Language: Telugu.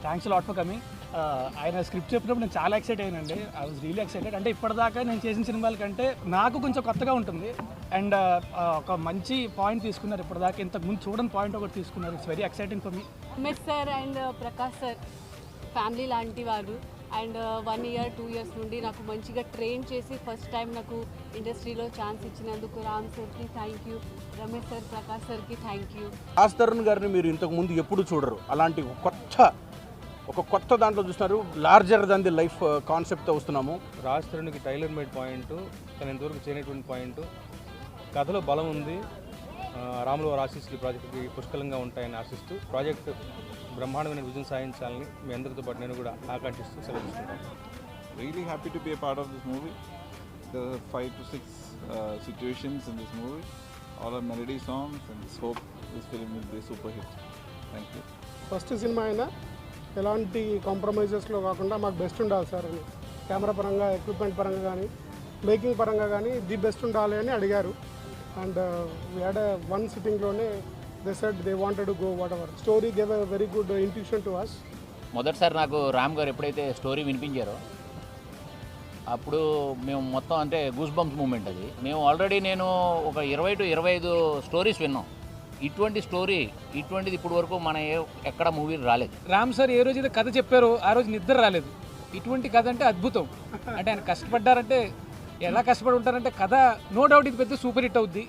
Thanks lot for coming. ఆయన స్క్రిప్ట్ చెప్పినప్పుడు నేను చాలా ఎక్సైట్ అయ్యానండి. I was really excited. అంటే ఇప్పటిదాకా నేను చేసిన సినిమాల కంటే నాకు కొంచెం కొత్తగా ఉంటుంది. అండ్ ఒక మంచి పాయింట్ తీసుకున్నారు. ఇప్పటిదాకా ఇంతకుముందు చూడని పాయింట్ ఒకటి తీసుకున్నారు. It's very exciting for me. Amit sir and Prakash sir family లాంటి వారు. అండ్ 1 year 2 years నుండి నాకు మంచిగా ట్రైన్ చేసి ఫస్ట్ టైం నాకు ఇండస్ట్రీలో ఛాన్స్ ఇచ్చినందుకు రామ్ సార్కి thank you, Ramesh sir, Prakash సార్కి థ్యాంక్ యూ. రాజ్ తరుణ్ గారిని మీరు ఇంతకుముందు ఎప్పుడు చూడరు. అలాంటి ఒక కొత్త దాంట్లో చూస్తున్నారు. లార్జర్ దాన్ ది లైఫ్ కాన్సెప్ట్తో వస్తున్నాము. రాజ్ తరుణ్కి టైలర్ మేడ్ పాయింట్, తను ఇంతవరకు చేయనటువంటి పాయింట్, కథలో బలం ఉంది. రాములు వారి ఆశీస్సులు ప్రాజెక్ట్కి పుష్కలంగా ఉంటాయని ఆశిస్తూ ప్రాజెక్ట్ బ్రహ్మాండమైన విజయం సాధించాలని మీ అందరితో పాటు నేను కూడా ఆకాంక్షిస్తూ సెలవు తీసుకుంటాను. Really happy to be a part of this movie. There are 5 to 6 situations in this movie. All are melody songs, and just hope this film will be a super hit. Thank you. First cinema అయినా ఎలాంటి కాంప్రమైజెస్లో కాకుండా మాకు బెస్ట్ ఉండాలి సార్ అని, కెమెరా పరంగా, ఎక్విప్మెంట్ పరంగా కానీ, మేకింగ్ పరంగా కానీ ది బెస్ట్ ఉండాలి అని అడిగారు. అండ్ వీ హ్యాడ్ వన్ సిట్టింగ్లోనే they said they wanted to go whatever. Story gave a very good intuition to us. మొదటిసారి నాకు రామ్ గారు ఎప్పుడైతే స్టోరీ వినిపించారో అప్పుడు మేము మొత్తం అంటే గూస్ బంప్స్ మూమెంట్ అది. మేము ఆల్రెడీ నేను ఒక 20 to 25 స్టోరీస్ విన్నాం. ఇటువంటి స్టోరీ ఇటువంటిది ఇప్పుడు వరకు మన ఎక్కడ మూవీలు రాలేదు. రామ్ సార్ ఏ రోజు అయితే కథ చెప్పారో ఆ రోజు నిద్ర రాలేదు. ఇటువంటి కథ అంటే అద్భుతం. అంటే ఆయన కష్టపడ్డారంటే ఎలా కష్టపడి ఉంటారంటే కథ నో డౌట్ ఇది పెద్ద సూపర్ హిట్ అవుద్ది.